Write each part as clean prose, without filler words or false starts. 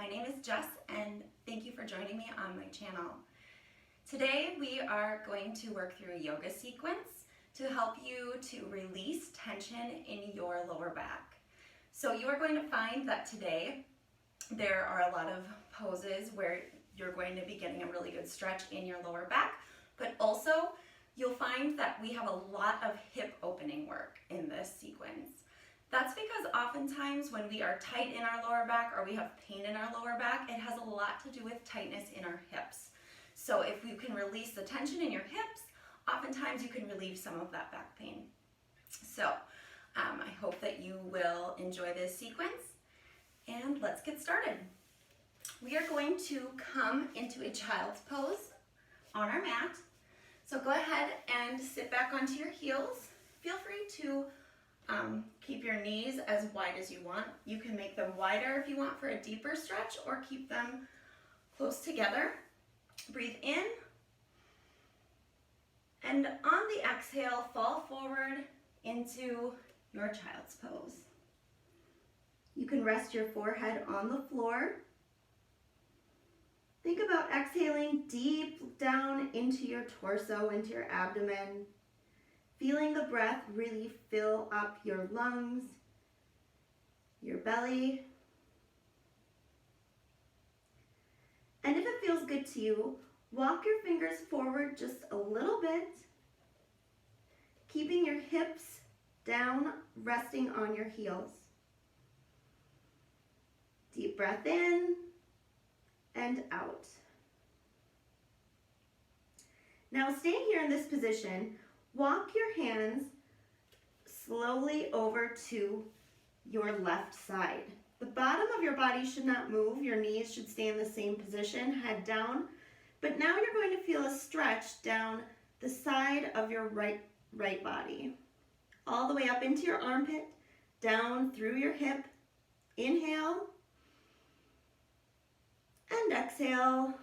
My name is Jess and thank you for joining me on my channel. Today we are going to work through a yoga sequence to help you to release tension in your lower back. So you are going to find that today there are a lot of poses where you're going to be getting a really good stretch in your lower back, but also you'll find that we have a lot of hip opening work in this sequence. That's because oftentimes when we are tight in our lower back or we have pain in our lower back, it has a lot to do with tightness in our hips. So if you can release the tension in your hips, oftentimes you can relieve some of that back pain. So I hope that you will enjoy this sequence, and let's get started. We are going to come into a child's pose on our mat. So go ahead and sit back onto your heels. Feel free to keep your knees as wide as you want. You can make them wider if you want for a deeper stretch, or keep them close together. Breathe in, and on the exhale, fall forward into your child's pose. You can rest your forehead on the floor. Think about exhaling deep down into your torso, into your abdomen. Feeling the breath really fill up your lungs, your belly. And if it feels good to you, walk your fingers forward just a little bit, keeping your hips down, resting on your heels. Deep breath in and out. Now staying here in this position, walk your hands slowly over to your left side. The bottom of your body should not move. Your knees should stay in the same position, head down. But now you're going to feel a stretch down the side of your right body. All the way up into your armpit, down through your hip. Inhale and exhale.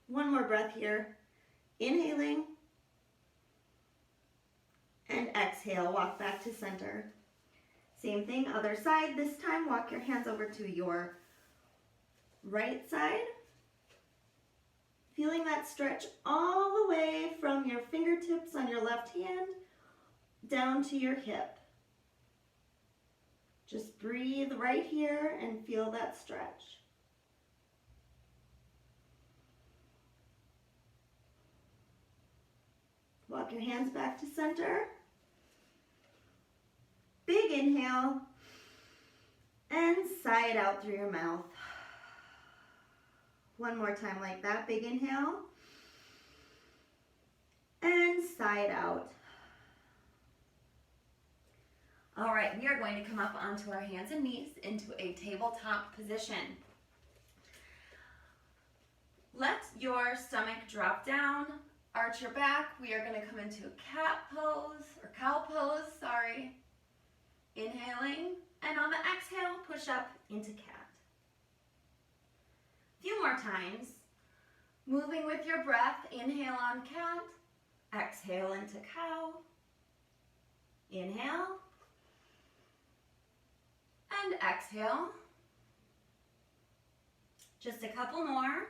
One more breath here. Inhaling and exhale, walk back to center. Same thing, other side. This time, walk your hands over to your right side. Feeling that stretch all the way from your fingertips on your left hand down to your hip. Just breathe right here and feel that stretch. Walk your hands back to center. Big inhale and sigh it out through your mouth. One more time like that. Big inhale and sigh it out. All right, we are going to come up onto our hands and knees into a tabletop position. Let your stomach drop down. Arch your back. We are going to come into a cat pose, or cow pose, sorry. Inhaling, and on the exhale, push up into cat. A few more times. Moving with your breath, inhale on cat, exhale into cow. Inhale, and exhale. Just a couple more.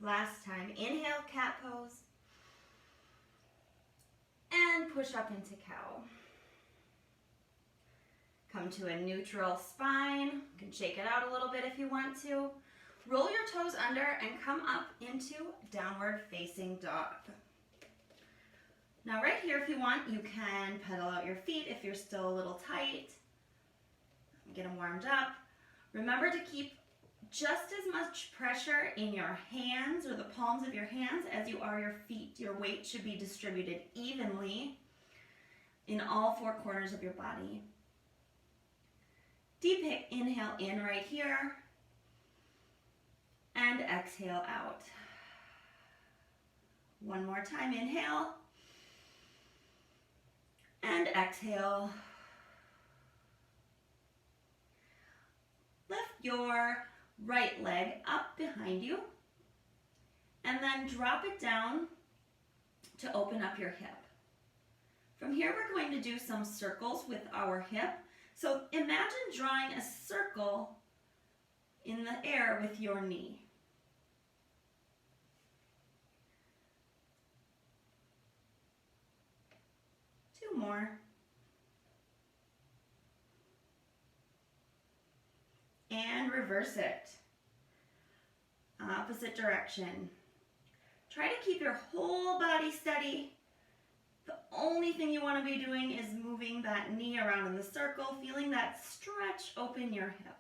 Last time, inhale, cat pose, and push up into cow. Come to a neutral spine. You can shake it out a little bit if you want to. Roll your toes under and come up into downward facing dog. Now right here, if you want, you can pedal out your feet if you're still a little tight. Get them warmed up. Remember to keep just as much pressure in your hands, or the palms of your hands, as you are your feet. Your weight should be distributed evenly in all four corners of your body. Deep inhale in right here, and exhale out. One more time, inhale, and exhale. Lift your right leg up behind you, and then drop it down to open up your hip. From here, we're going to do some circles with our hip. So imagine drawing a circle in the air with your knee. Two more. And reverse it. Opposite direction. Try to keep your whole body steady. The only thing you want to be doing is moving that knee around in the circle, feeling that stretch open your hip.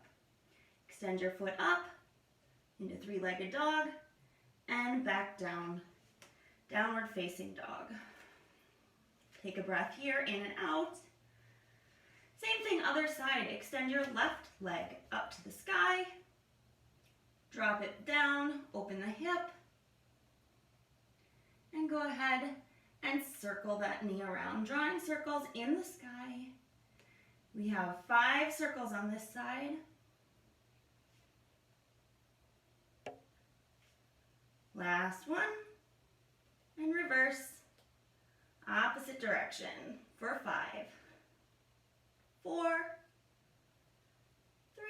Extend your foot up into three-legged dog and back down, downward facing dog. Take a breath here, in and out. Same thing, other side. Extend your left leg up to the sky. Drop it down, open the hip, and go ahead and circle that knee around, drawing circles in the sky. We have 5 circles on this side. Last one, and reverse, opposite direction for 5, 4, 3,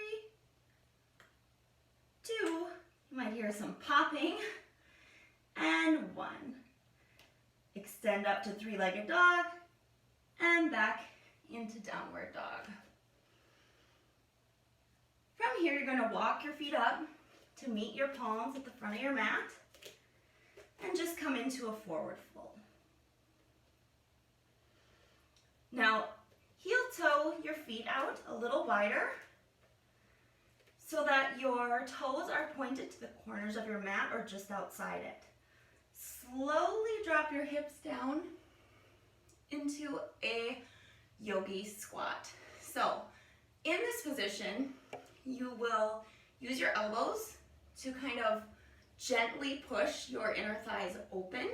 2, you might hear some popping, and 1. Extend up to three-legged dog and back into downward dog. From here, you're going to walk your feet up to meet your palms at the front of your mat and just come into a forward fold. Now, heel toe your feet out a little wider so that your toes are pointed to the corners of your mat or just outside it. Slowly drop your hips down into a yogi squat. So in this position, you will use your elbows to kind of gently push your inner thighs open.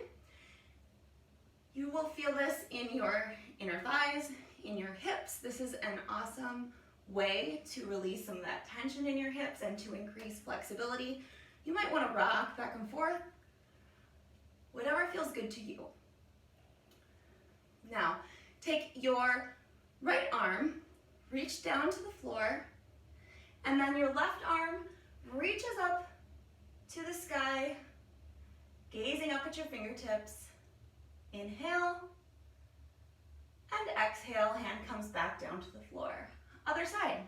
You will feel this in your inner thighs, in your hips. This is an awesome way to release some of that tension in your hips and to increase flexibility. You might want to rock back and forth. Whatever feels good to you. Now, take your right arm, reach down to the floor, and then your left arm reaches up to the sky, gazing up at your fingertips. Inhale, and exhale, hand comes back down to the floor. Other side.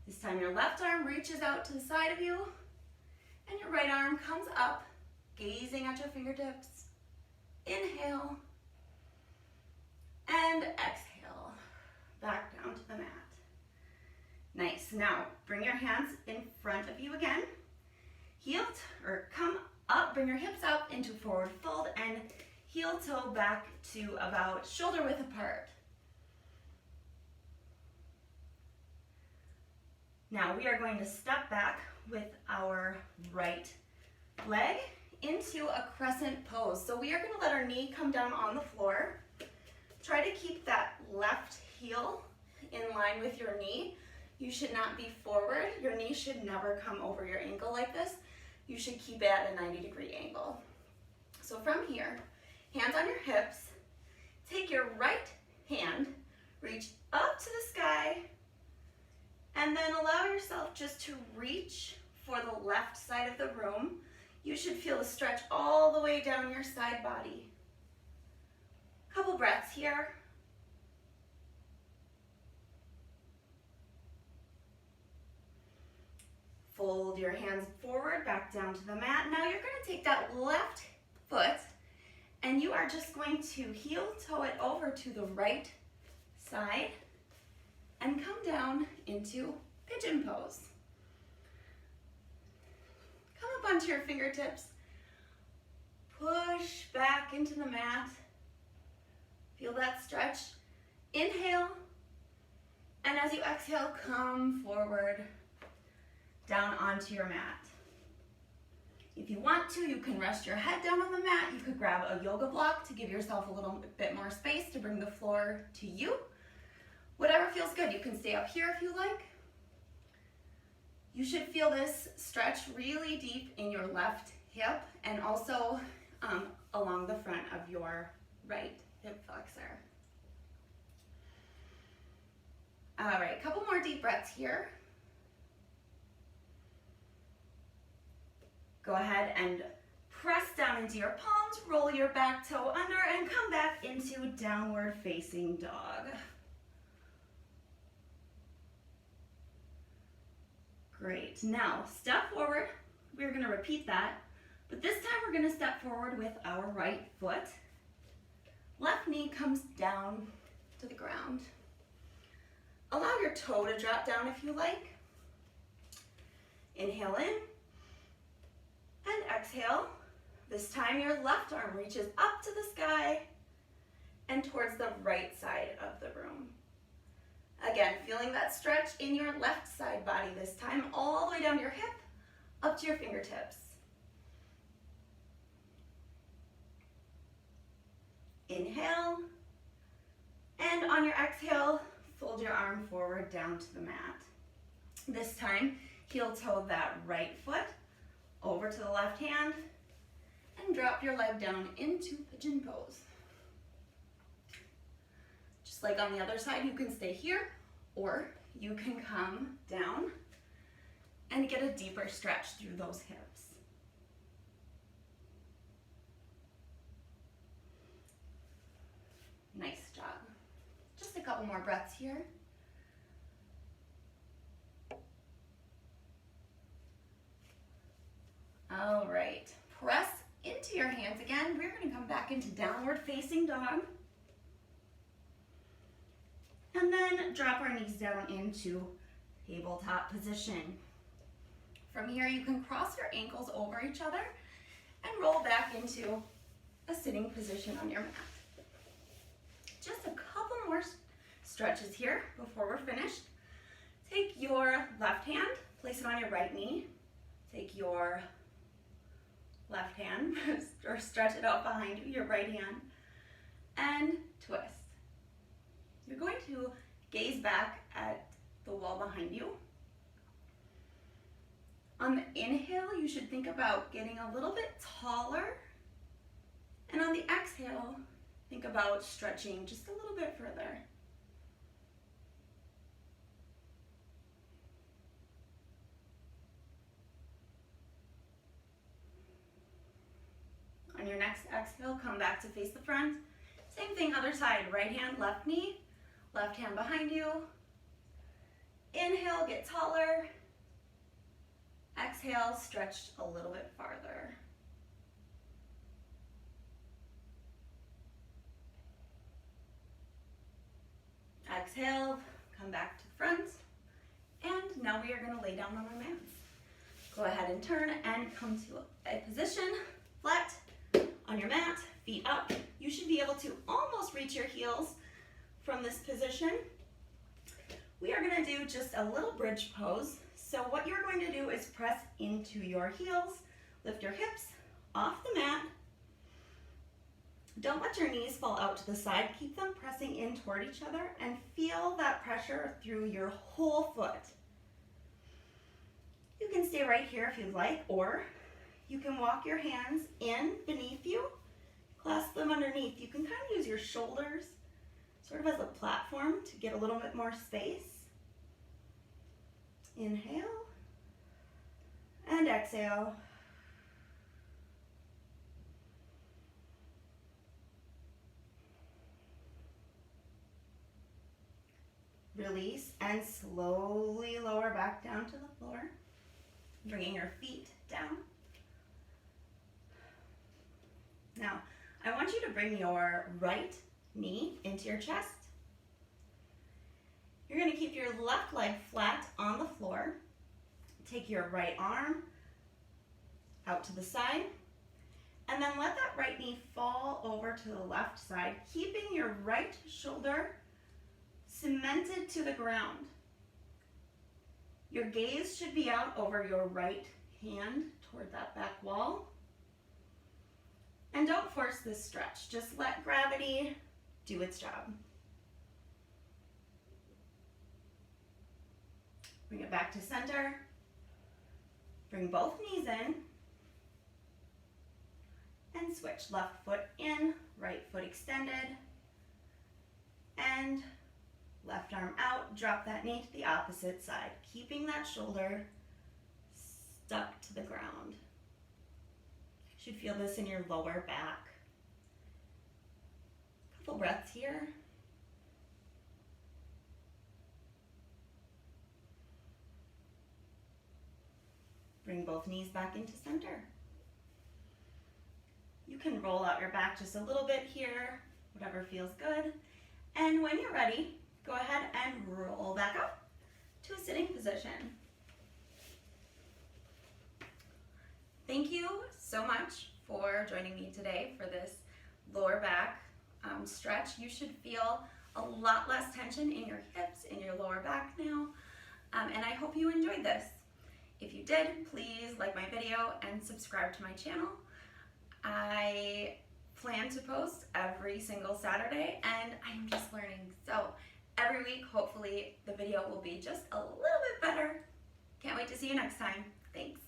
This time your left arm reaches out to the side of you, and your right arm comes up, gazing at your fingertips. Inhale, and exhale, back down to the mat. Nice. Now, bring your hands in front of you again. Come up, bring your hips up into forward fold, and heel toe back to about shoulder width apart. Now, we are going to step back with our right leg into a crescent pose. So we are going to let our knee come down on the floor. Try to keep that left heel in line with your knee. You should not be forward. Your knee should never come over your ankle like this. You should keep it at a 90-degree angle. So from here, hands on your hips, take your right hand, reach up to the sky, and then allow yourself just to reach for the left side of the room. You should feel the stretch all the way down your side body. Couple breaths here. Fold your hands forward, back down to the mat. Now you're going to take that left foot and you are just going to heel toe it over to the right side and come down into pigeon pose. Come up onto your fingertips. Push back into the mat. Feel that stretch. Inhale. And as you exhale, come forward down onto your mat. If you want to, you can rest your head down on the mat. You could grab a yoga block to give yourself a little bit more space to bring the floor to you. Whatever feels good. You can stay up here if you like. You should feel this stretch really deep in your left hip and also along the front of your right hip flexor. All right, a couple more deep breaths here. Go ahead and press down into your palms, roll your back toe under, and come back into downward facing dog. Great, now step forward. We're gonna repeat that, but this time we're gonna step forward with our right foot. Left knee comes down to the ground. Allow your toe to drop down if you like. Inhale in and exhale. This time your left arm reaches up to the sky and towards the right side of the room. Again, feeling that stretch in your left side body this time, all the way down to your hip, up to your fingertips. Inhale, and on your exhale, fold your arm forward down to the mat. This time, heel toe that right foot over to the left hand and drop your leg down into pigeon pose. Just like on the other side, you can stay here or you can come down and get a deeper stretch through those hips. Nice job. Just a couple more breaths here. All right, press into your hands again. We're going to come back into downward facing dog. And then drop our knees down into tabletop position. From here, you can cross your ankles over each other and roll back into a sitting position on your mat. Just a couple more stretches here before we're finished. Take your left hand, place it on your right knee. Take your left hand, or stretch it out behind you, your right hand, and twist. You're going to gaze back at the wall behind you. On the inhale, you should think about getting a little bit taller. And on the exhale, think about stretching just a little bit further. On your next exhale, come back to face the front. Same thing, other side, right hand, left knee, left hand behind you. Inhale, get taller. Exhale, stretch a little bit farther. Exhale, come back to the front. And now we are going to lay down on our mats. Go ahead and turn and come to a position flat on your mat, feet up. You should be able to almost reach your heels from this position. We are going to do just a little bridge pose. So what you're going to do is press into your heels, lift your hips off the mat. Don't let your knees fall out to the side. Keep them pressing in toward each other and feel that pressure through your whole foot. You can stay right here if you'd like, or you can walk your hands in beneath you, clasp them underneath. You can kind of use your shoulders sort of as a platform to get a little bit more space. Inhale and exhale. Release and slowly lower back down to the floor, bringing your feet down. Now, I want you to bring your right knee into your chest. You're going to keep your left leg flat on the floor. Take your right arm out to the side, and then let that right knee fall over to the left side, keeping your right shoulder cemented to the ground. Your gaze should be out over your right hand toward that back wall. And don't force this stretch. Just let gravity do its job. Bring it back to center. Bring both knees in. And switch. Left foot in, right foot extended. And Left arm out, drop that knee to the opposite side, keeping that shoulder stuck to the ground. You should feel this in your lower back. Couple breaths here. Bring both knees back into center. You can roll out your back just a little bit here, whatever feels good. And when you're ready, go ahead and roll back up to a sitting position. Thank you so much for joining me today for this lower back stretch. You should feel a lot less tension in your hips, in your lower back now, and I hope you enjoyed this. If you did, please like my video and subscribe to my channel. I plan to post every single Saturday, and I'm just learning. So every week, hopefully, the video will be just a little bit better. Can't wait to see you next time. Thanks.